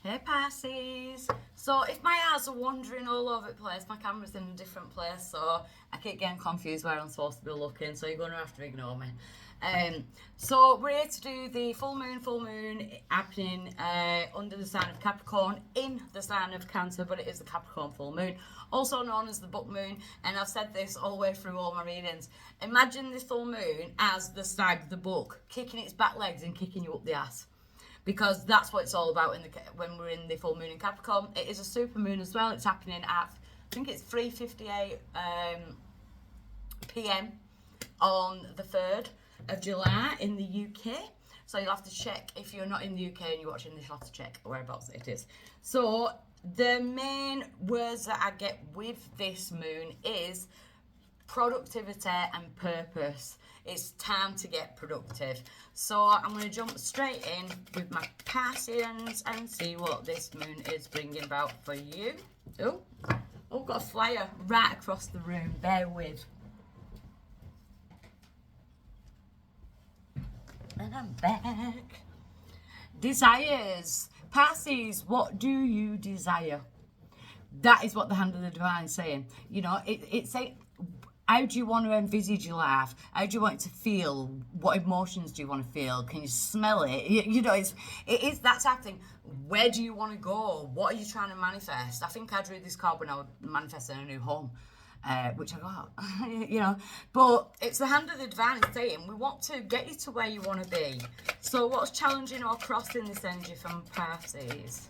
Hey Pisces. So if my eyes are wandering all over the place, my camera's in a different place, so I keep getting confused where I'm supposed to be looking, so you're going to have to ignore me. So we're here to do the full moon happening under the sign of Capricorn, in the sign of Cancer, but it is the Capricorn full moon, also known as the book moon, and I've said this all the way through all my readings. Imagine this full moon as the stag, the book, kicking its back legs and kicking you up the ass. Because that's what it's all about when we're in the full moon in Capricorn. It is a super moon as well. It's happening at, I think it's 3:58 p.m. on the 3rd of July in the UK. So you'll have to check, if you're not in the UK and you're watching this, you'll have to check whereabouts it is. So the main words that I get with this moon is productivity and purpose. It's time to get productive. So I'm going to jump straight in with my Pisces and see what this moon is bringing about for you. Oh, got a flyer right across the room. Bear with. And I'm back. Desires. Pisces, what do you desire? That is what the hand of the divine is saying. You know, it's saying, how do you want to envisage your life? How do you want it to feel? What emotions do you want to feel? Can you smell it? You know, it is that type of thing. Where do you want to go? What are you trying to manifest? I think I drew this card when I was manifesting a new home, which I got, you know. But it's the hand of the divine is saying, we want to get you to where you want to be. So what's challenging or crossing this energy from Pisces?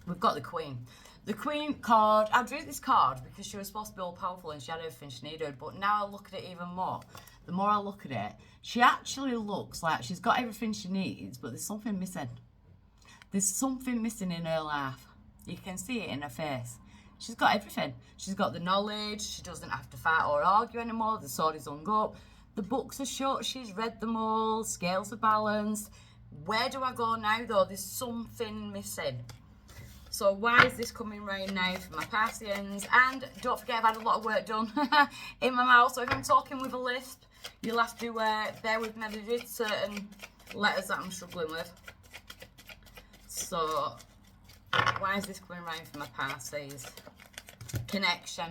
We've got the Queen. The Queen card, I drew this card because she was supposed to be all powerful and she had everything she needed, but now I look at it even more. The more I look at it, she actually looks like she's got everything she needs, but there's something missing. There's something missing in her life. You can see it in her face. She's got everything. She's got the knowledge, she doesn't have to fight or argue anymore, the sword is hung up, the books are shut, she's read them all, scales are balanced. Where do I go now though? There's something missing. So why is this coming right now for my Pisceans? And don't forget, I've had a lot of work done in my mouth. So if I'm talking with a lisp, you'll have to bear with me. There's certain letters that I'm struggling with. So why is this coming right for my Pisces? Connection.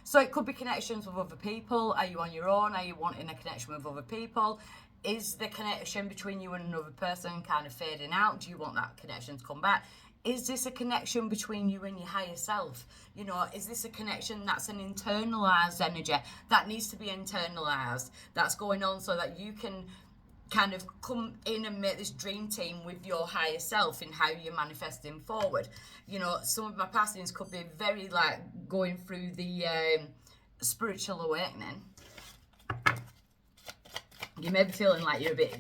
So it could be connections with other people. Are you on your own? Are you wanting a connection with other people? Is the connection between you and another person kind of fading out? Do you want that connection to come back? Is this a connection between you and your higher self? You know, is this a connection that's an internalized energy that needs to be internalized, that's going on so that you can kind of come in and make this dream team with your higher self in how you're manifesting forward? You know, some of my Pisces could be very like going through the spiritual awakening. You may be feeling like you're a bit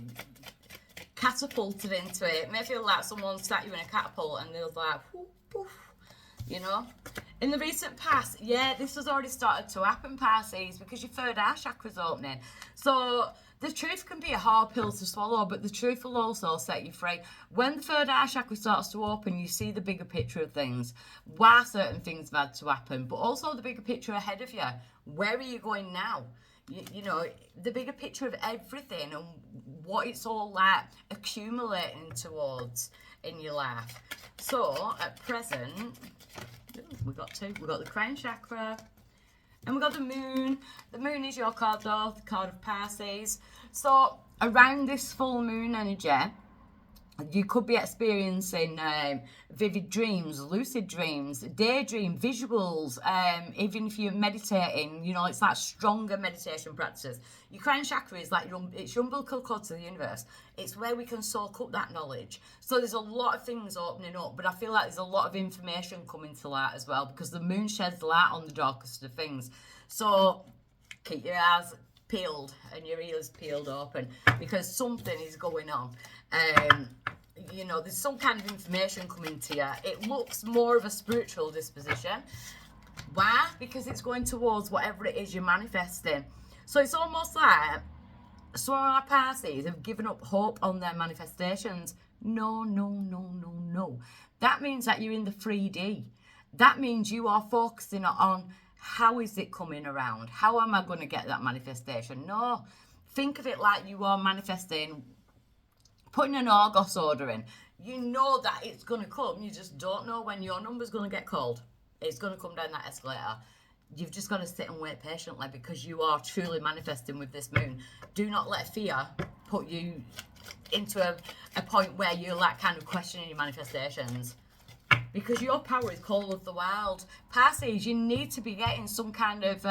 catapulted into it. It may feel like someone sat you in a catapult and they was like, whoof, poof, you know. In the recent past, yeah, this has already started to happen, Pisces, because your third eye chakra's opening. So the truth can be a hard pill to swallow, but the truth will also set you free. When the third eye chakra starts to open, you see the bigger picture of things, why certain things have had to happen, but also the bigger picture ahead of you. Where are you going now? You know, the bigger picture of everything and what it's all like accumulating towards in your life. So at present, we've got two. We've got the crown chakra and we've got the moon. The moon is your card though, the card of Pisces. So around this full moon energy, you could be experiencing vivid dreams, lucid dreams, daydream, visuals, even if you're meditating, you know, it's like stronger meditation practices. Your crown chakra is like it's your umbilical cord to the universe. It's where we can soak up that knowledge. So there's a lot of things opening up, but I feel like there's a lot of information coming to light as well because the moon sheds light on the darkest of things. So keep your eyes peeled and your ears peeled open because something is going on. You know, there's some kind of information coming to you. It looks more of a spiritual disposition. Why? Because it's going towards whatever it is you're manifesting. So it's almost like some of our Pisces have given up hope on their manifestations. No. That means that you're in the 3D. That means you are focusing on how is it coming around? How am I going to get that manifestation? No. Think of it like you are manifesting putting an Argos order in. You know that it's going to come. You just don't know when your number's going to get called. It's going to come down that escalator. You've just got to sit and wait patiently because you are truly manifesting with this moon. Do not let fear put you into a point where you're like kind of questioning your manifestations. Because your power is call of the wild. Pisces, you need to be getting some kind of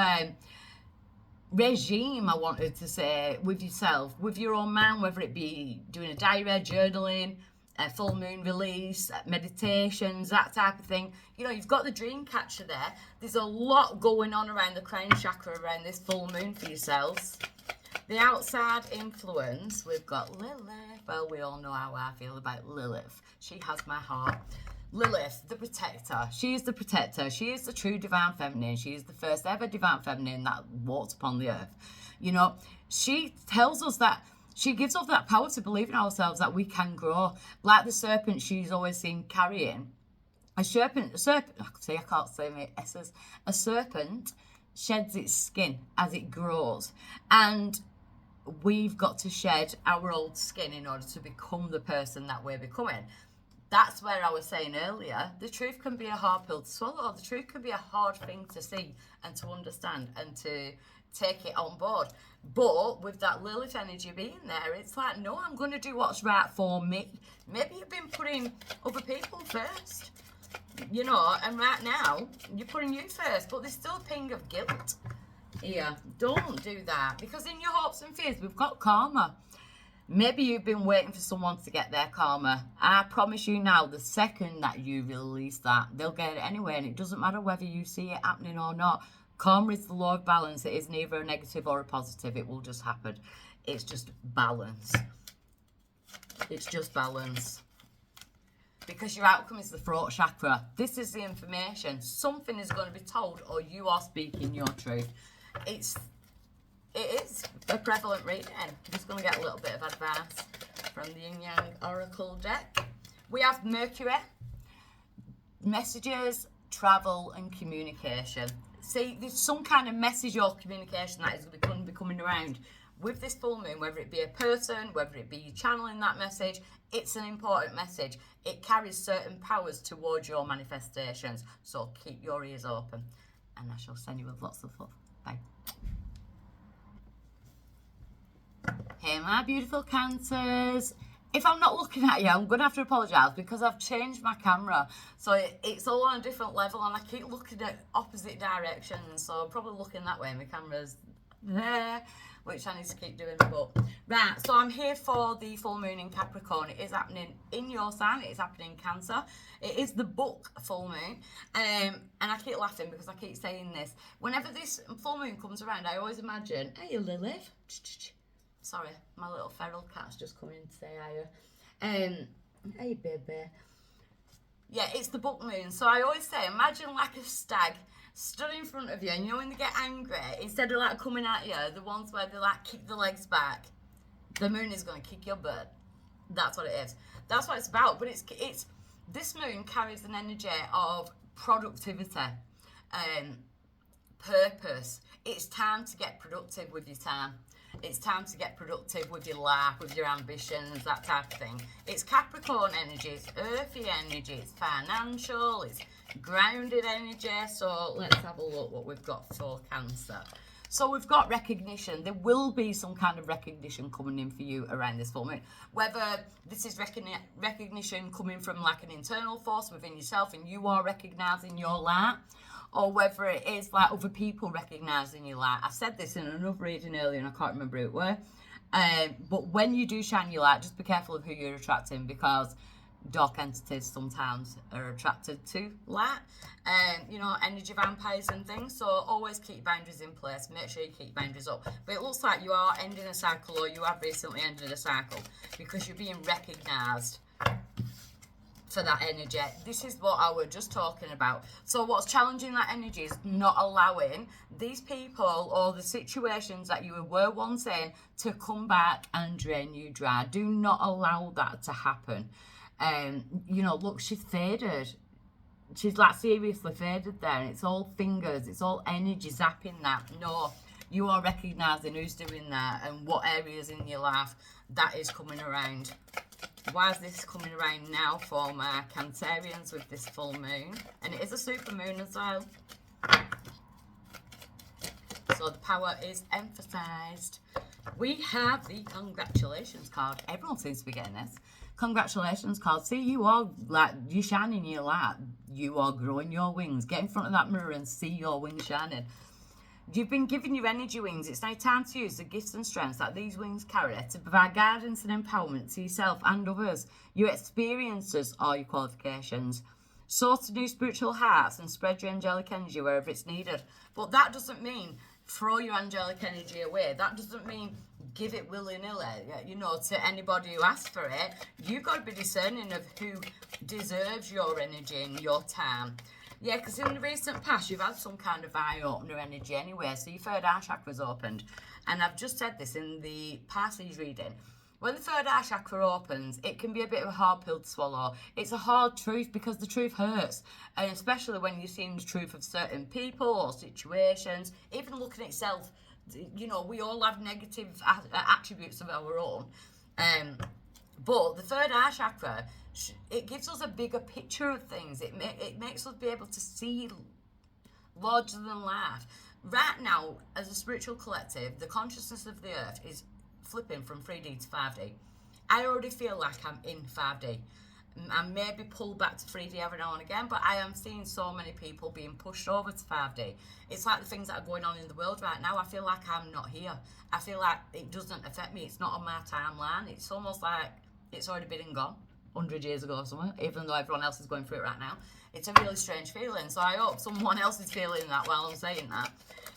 regime, I wanted to say, with yourself, with your own mind, whether it be doing a diary, journaling, a full moon release, meditations, that type of thing. You know, you've got the dream catcher there. There's a lot going on around the crown chakra around this full moon for yourselves. The outside influence, we've got Lilith. Well, we all know how I feel about Lilith. She has my heart. Lilith, the protector. She is the protector. She is the true divine feminine. She is the first ever divine feminine that walked upon the earth. You know, she tells us that, she gives us that power to believe in ourselves, that we can grow. Like the serpent she's always seen carrying. A serpent, I can't say my S's. A serpent sheds its skin as it grows. And we've got to shed our old skin in order to become the person that we're becoming. That's where I was saying earlier, the truth can be a hard pill to swallow. The truth can be a hard thing to see and to understand and to take it on board. But with that Lilith energy being there, it's like, no, I'm going to do what's right for me. Maybe you've been putting other people first, you know, and right now you're putting you first, but there's still a ping of guilt here. Don't do that, because in your hopes and fears, we've got karma. Maybe you've been waiting for someone to get their karma. I promise you now, the second that you release that, they'll get it anyway, and it doesn't matter whether you see it happening or not. Karma is the law of balance. It is neither a negative or a positive. It will just happen. It's just balance. It's just balance. Because your outcome is the throat chakra. This is the information. Something is going to be told, or you are speaking your truth. It is a prevalent reading. I'm just going to get a little bit of advice from the Yin Yang Oracle deck. We have Mercury, messages, travel, and communication. See, there's some kind of message or communication that is going to be coming around with this full moon, whether it be a person, whether it be you channeling that message. It's an important message. It carries certain powers towards your manifestations. So keep your ears open. And I shall send you with lots of love. Bye. Hey, my beautiful Cancers. If I'm not looking at you, I'm going to have to apologise because I've changed my camera. So it's all on a different level and I keep looking at opposite directions. So I'm probably looking that way and my camera's there, which I need to keep doing. But right, so I'm here for the full moon in Capricorn. It is happening in your sign. It is happening in Cancer. It is the book full moon. And I keep laughing because I keep saying this. Whenever this full moon comes around, I always imagine, hey, Lilith. Sorry, my little feral cat's just come in to say hi. Hey, baby. Yeah, it's the book moon. So I always say, imagine like a stag stood in front of you, and you know when they get angry, instead of like coming at you, the ones where they like kick the legs back, the moon is going to kick your butt. That's what it is. That's what it's about. But it's this moon carries an energy of productivity, purpose. It's time to get productive with your time. It's time to get productive with your life, with your ambitions, that type of thing. It's Capricorn energy, it's earthy energy, it's financial, it's grounded energy. So let's have a look what we've got for Cancer. So we've got recognition. There will be some kind of recognition coming in for you around this full moon. Whether this is recognition coming from like an internal force within yourself and you are recognising your light, or whether it is like other people recognising your light. I said this in another reading earlier and I can't remember who it were. But when you do shine your light, just be careful of who you're attracting, because dark entities sometimes are attracted to light. You know, energy vampires and things. So always keep boundaries in place. Make sure you keep boundaries up. But it looks like you are ending a cycle, or you have recently ended a cycle, because you're being recognised for that energy. This is what I was just talking about. So what's challenging that energy is not allowing these people or the situations that you were once in to come back and drain you dry. Do not allow that to happen. You know, look, she's faded. She's like seriously faded there, and it's all fingers, it's all energy zapping that. No, you are recognising who's doing that and what areas in your life that is coming around. Why is this coming around now for my Cancerians with this full moon? And it is a super moon as well. So the power is emphasized. We have the congratulations card. Everyone seems to be getting this. Congratulations card. See, you are like, you're shining your light. You are growing your wings. Get in front of that mirror and see your wings shining. You've been given your energy wings. It's now time to use the gifts and strengths that these wings carry to provide guidance and empowerment to yourself and others, your experiences or your qualifications. Soar to new spiritual hearts and spread your angelic energy wherever it's needed. But that doesn't mean throw your angelic energy away. That doesn't mean give it willy-nilly, you know, to anybody who asks for it. You've got to be discerning of who deserves your energy and your time. Yeah, because in the recent past, you've had some kind of eye-opener energy anyway, so your third eye chakra's opened. And I've just said this in the Pisces reading. When the third eye chakra opens, it can be a bit of a hard pill to swallow. It's a hard truth because the truth hurts. And especially when you're seeing the truth of certain people or situations, even looking at itself, you know, we all have negative attributes of our own. But the third eye chakra, it gives us a bigger picture of things. It makes us be able to see larger than life. Right now, as a spiritual collective, the consciousness of the earth is flipping from 3D to 5D. I already feel like I'm in 5D. I maybe pull back to 3D every now and again, but I am seeing so many people being pushed over to 5D. It's like the things that are going on in the world right now. I feel like I'm not here. I feel like it doesn't affect me. It's not on my timeline. It's almost like it's already been and gone 100 years ago or something, even though everyone else is going through it right now. It's a really strange feeling. So I hope someone else is feeling that while I'm saying that,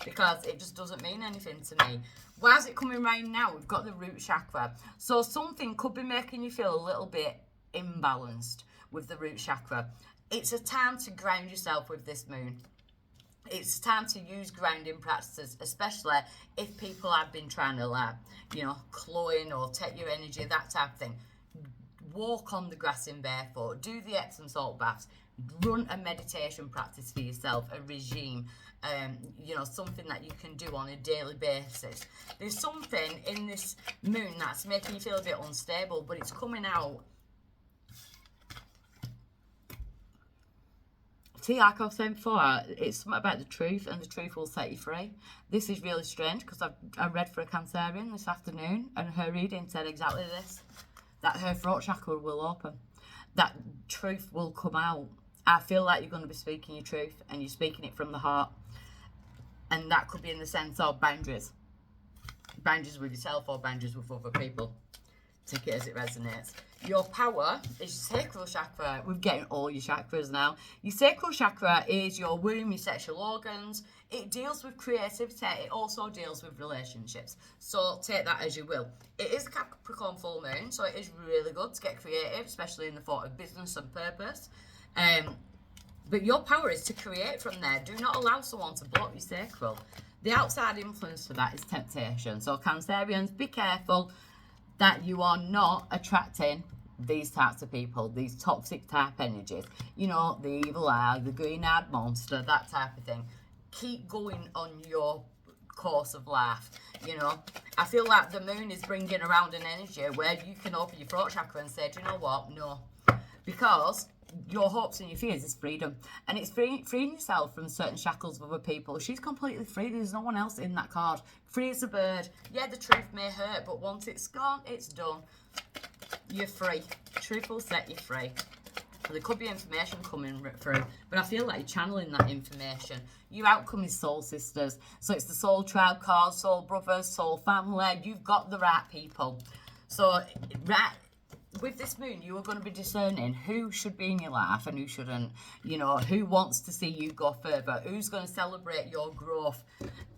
because it just doesn't mean anything to me. Why is it coming around now? We've got the root chakra. So something could be making you feel a little bit imbalanced with the root chakra. It's a time to ground yourself with this moon. It's time to use grounding practices, especially if people have been trying to, like, you know, cloying or take your energy, that type of thing. Walk on the grass in barefoot, do the Epsom salt baths, run a meditation practice for yourself, a regime, you know, something that you can do on a daily basis. There's something in this moon that's making you feel a bit unstable, but it's coming out. See, like I was saying before, it's something about the truth, and the truth will set you free. This is really strange because I read for a Cancerian this afternoon, and her reading said exactly this, that her throat chakra will open, that truth will come out. I feel like you're going to be speaking your truth, and you're speaking it from the heart, and that could be in the sense of boundaries with yourself or boundaries with other people. Take it as it resonates. Your power is your sacral chakra. We're getting all your chakras now. Your sacral chakra is your womb, your sexual organs. It deals with creativity. It also deals with relationships. So take that as you will. It is a Capricorn full moon, so it is really good to get creative, especially in the thought of business and purpose. But your power is to create from there. Do not allow someone to block your sacral. The outside influence for that is temptation. So Cancerians, be careful that you are not attracting these types of people, these toxic type energies. You know, the evil eye, the green-eyed monster, that type of thing. Keep going on your course of life, you know. I feel like the moon is bringing around an energy where you can open your throat chakra and say, do you know what? No. Because your hopes and your fears is freedom. And it's freeing yourself from certain shackles of other people. She's completely free. There's no one else in that card. Free as a bird. Yeah, the truth may hurt, but once it's gone, it's done. You're free. Truth will set you free. There could be information coming through, but I feel like you're channeling that information. Your outcome is soul sisters. So it's the soul tribe card, soul brothers, soul family. You've got the right people. So, right, with this moon, you are going to be discerning who should be in your life and who shouldn't. You know, who wants to see you go further, who's going to celebrate your growth,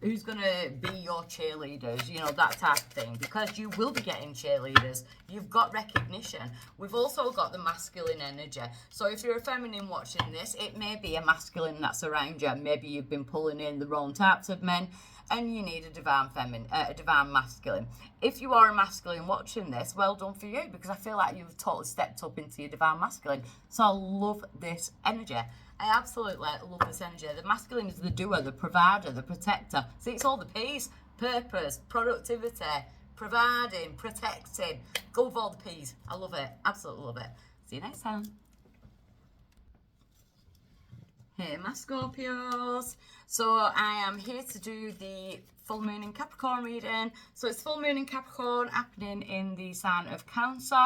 who's going to be your cheerleaders, you know, that type of thing. Because you will be getting cheerleaders. You've got recognition. We've also got the masculine energy. So if you're a feminine watching this, it may be a masculine that's around you. Maybe you've been pulling in the wrong types of men, and you need a divine feminine, a divine masculine. If you are a masculine watching this, well done for you, because I feel like you've totally stepped up into your divine masculine. So I love this energy. I absolutely love this energy. The masculine is the doer, the provider, the protector. See, it's all the P's. Purpose, productivity, providing, protecting. Go with all the P's. I love it. Absolutely love it. See you next time. Hey, my Scorpios. So I am here to do the full moon in Capricorn reading. So it's full moon in Capricorn happening in the sign of Cancer.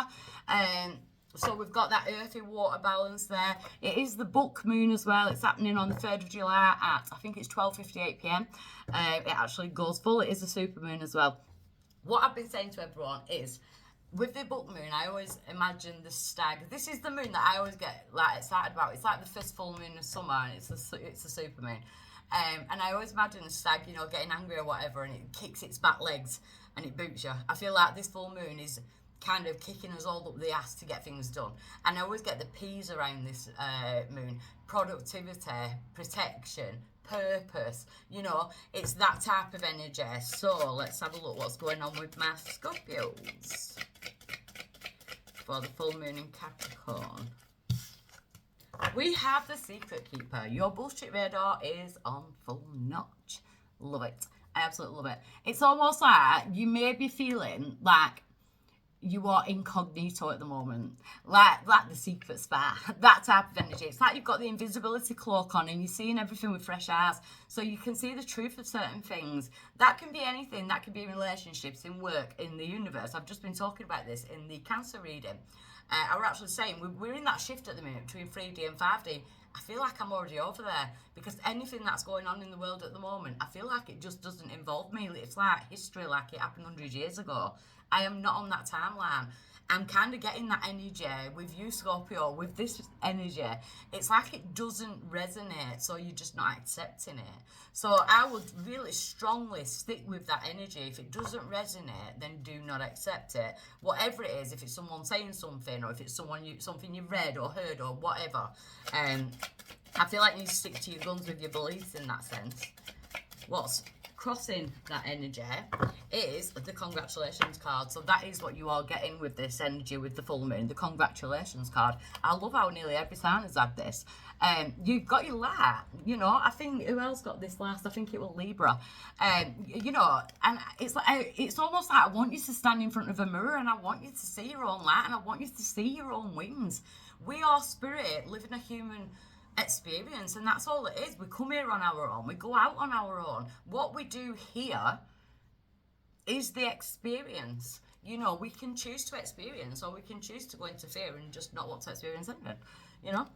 So we've got that earthy water balance there. It is the book moon as well. It's happening on the 3rd of July at, I think it's 12:58 p.m. It actually goes full. It is a super moon as well. What I've been saying to everyone is, with the book moon, I always imagine the stag. This is the moon that I always get like excited about. It's like the first full moon of summer, and it's a super moon. And I always imagine the stag, you know, getting angry or whatever, and it kicks its back legs and it boots you. I feel like this full moon is kind of kicking us all up the ass to get things done. And I always get the P's around this moon: productivity, protection, purpose. You know, it's that type of energy. So let's have a look what's going on with my Scorpios for the full moon in Capricorn. We have the Secret Keeper. Your bullshit radar is on full notch. Love it. I absolutely love it. It's almost like you may be feeling like you are incognito at the moment, like the secret spy, that type of energy. It's like you've got the invisibility cloak on and you're seeing everything with fresh eyes, so you can see the truth of certain things. That can be anything. That can be in relationships, in work, in the universe. I've just been talking about this in the Cancer reading. I was actually saying we're in that shift at the minute between 3D and 5D. I feel like I'm already over there, because anything that's going on in the world at the moment, I feel like it just doesn't involve me. It's like history, like it happened 100 years ago. I am not on that timeline. I'm kind of getting that energy with you, Scorpio, with this energy. It's like it doesn't resonate, so you're just not accepting it. So I would really strongly stick with that energy. If it doesn't resonate, then do not accept it. Whatever it is, if it's someone saying something, or if it's something you've read or heard or whatever, I feel like you need to stick to your guns with your beliefs in that sense. What's crossing that energy is the congratulations card. So that is what you are getting with this energy, with the full moon, the congratulations card. I love how nearly every sign has had this. You've got your light, you know. I think, who else got this last? I think it was Libra. You know, and it's like, it's almost like I want you to stand in front of a mirror and I want you to see your own light and I want you to see your own wings. We are spirit living a human experience, and that's all it is. We come here on our own, we go out on our own. What we do here is the experience. You know, we can choose to experience, or we can choose to go into fear and just not want to experience anything, you know.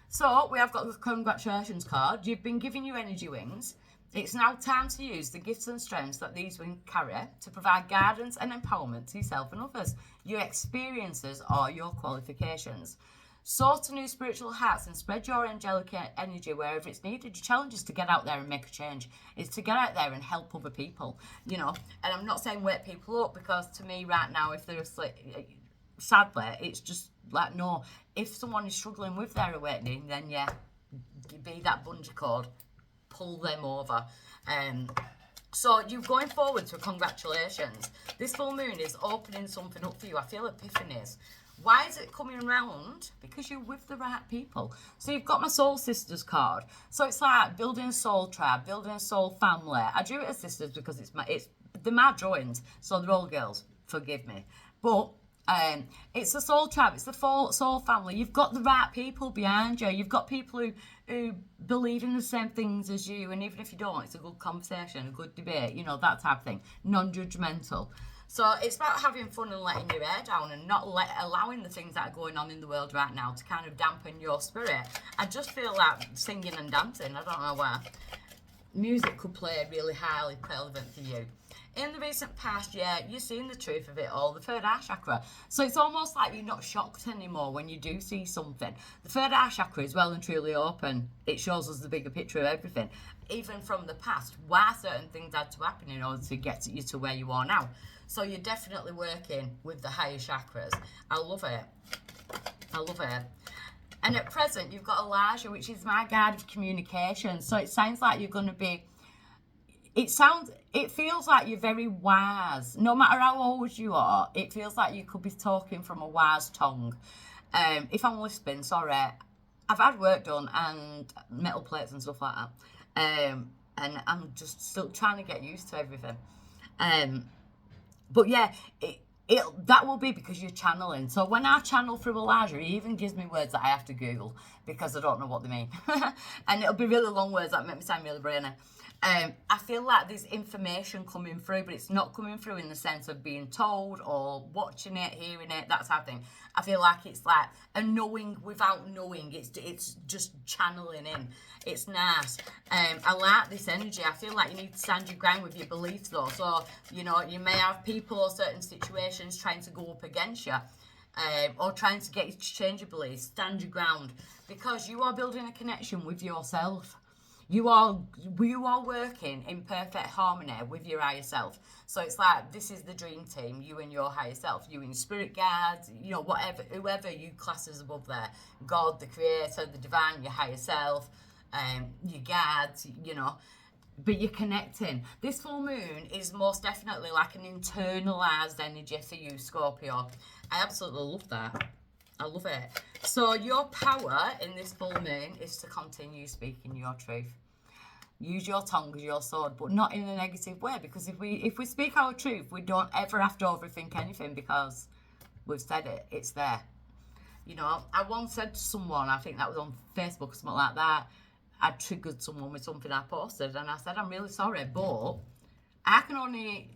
So we have got the congratulations card. You've been given your energy wings. It's now time to use the gifts and strengths that these wings carry to provide guidance and empowerment to yourself and others. Your experiences are your qualifications. Soar to new spiritual heights and spread your angelic energy wherever it's needed. Your challenge is to get out there and make a change. It's to get out there and help other people, you know. And I'm not saying wake people up, because to me right now, if they're asleep, sadly, it's just like, no. If someone is struggling with their awakening, then yeah, be that bungee cord, pull them over. So you're going forward to congratulations. This full moon is opening something up for you. I feel epiphanies. Why is it coming around? Because you're with the right people. So you've got my soul sisters card. So it's like building a soul tribe, building a soul family. I drew it as sisters because they're my drawings, so they're all girls. Forgive me, but it's a soul tribe. It's the soul family. You've got the right people behind you. You've got people who believe in the same things as you, and even if you don't, it's a good conversation, a good debate. You know, that type of thing. Non-judgmental. So it's about having fun and letting your hair down, and not allowing the things that are going on in the world right now to kind of dampen your spirit. I just feel like singing and dancing. I don't know why. Music could play really highly relevant for you. In the recent past, yeah, you're seeing the truth of it all, the third eye chakra. So it's almost like you're not shocked anymore when you do see something. The third eye chakra is well and truly open. It shows us the bigger picture of everything. Even from the past, why certain things had to happen in order to get you to where you are now. So you're definitely working with the higher chakras. I love it. I love it. And at present, you've got Elijah, which is my guide of communication. So it sounds like you're going to be... It feels like you're very wise. No matter how old you are, it feels like you could be talking from a wise tongue. If I'm lisping, sorry. I've had work done and metal plates and stuff like that. And I'm just still trying to get used to everything. But yeah, that will be because you're channeling. So when I channel through Elijah, he even gives me words that I have to Google because I don't know what they mean. And it'll be really long words that make me sound really brainy. I feel like there's information coming through, but it's not coming through in the sense of being told or watching it, hearing it, that type of thing. I feel like it's like a knowing without knowing. It's just channeling in. It's nice. I like this energy. I feel like you need to stand your ground with your beliefs though. So, you know, you may have people or certain situations trying to go up against you. Or trying to get you to change your beliefs. Stand your ground. Because you are building a connection with yourself. You are working in perfect harmony with your higher self. So it's like, this is the dream team, you and your higher self, you and your spirit guides, you know, whatever, whoever you class as above there. God, the creator, the divine, your higher self, your guides, you know. But you're connecting. This full moon is most definitely like an internalized energy for you, Scorpio. I absolutely love that. I love it. So your power in this full moon is to continue speaking your truth. Use your tongue as your sword, but not in a negative way, because if we speak our truth, we don't ever have to overthink anything because we've said it. It's there. You know, I once said to someone, I think that was on Facebook or something like that, I triggered someone with something I posted, and I said, I'm really sorry, but I can only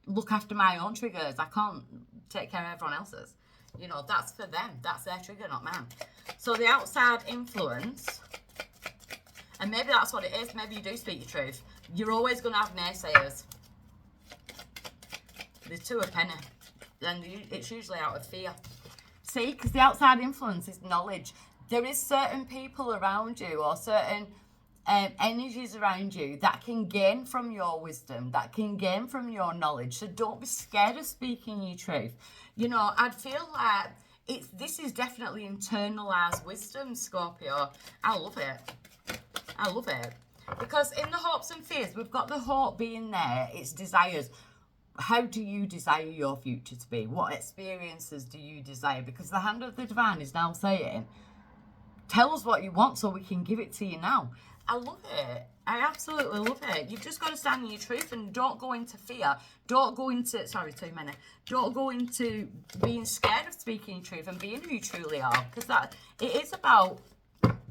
look after my own triggers. I can't take care of everyone else's. You know, that's for them. That's their trigger, not mine. So the outside influence, and maybe that's what it is. Maybe you do speak your truth. You're always going to have naysayers. There's two a penny. And it's usually out of fear. See, because the outside influence is knowledge. There is certain people around you or certain energies around you that can gain from your wisdom, that can gain from your knowledge. So don't be scared of speaking your truth. You know, I'd feel like this is definitely internalized wisdom, Scorpio. I love it. I love it. Because in the hopes and fears, we've got the hope being there. It's desires. How do you desire your future to be? What experiences do you desire? Because the hand of the divine is now saying, tell us what you want so we can give it to you now. I love it. I absolutely love it. You've just got to stand in your truth and don't go into fear. Don't go into, don't go into being scared of speaking your truth and being who you truly are. Because it is about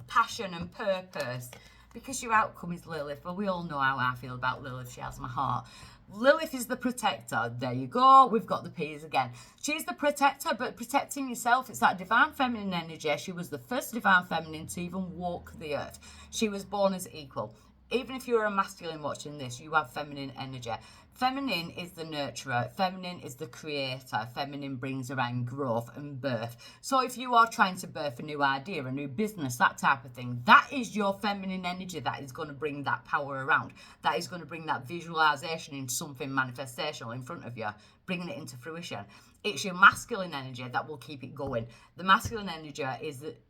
passion and purpose. Because your outcome is Lilith. Well, we all know how I feel about Lilith. She has my heart. Lilith is the protector. There you go. We've got the P's again. She's the protector, but protecting yourself, it's that divine feminine energy. She was the first divine feminine to even walk the earth. She was born as equal. Even if you're a masculine watching this, you have feminine energy. Feminine is the nurturer. Feminine is the creator. Feminine brings around growth and birth. So if you are trying to birth a new idea, a new business, that type of thing, that is your feminine energy that is going to bring that power around. That is going to bring that visualization into something manifestational in front of you, bringing it into fruition. It's your masculine energy that will keep it going. The masculine energy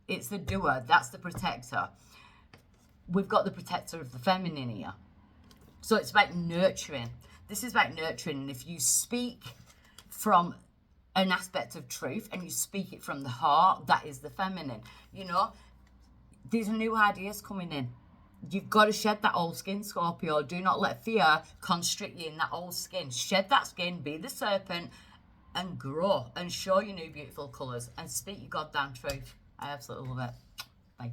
it's the doer. That's the protector. We've got the protector of the feminine here. So it's about nurturing. This is about nurturing. And if you speak from an aspect of truth and you speak it from the heart, that is the feminine. You know, these are new ideas coming in. You've got to shed that old skin, Scorpio. Do not let fear constrict you in that old skin. Shed that skin, be the serpent, and grow and show your new beautiful colours and speak your goddamn truth. I absolutely love it. Bye.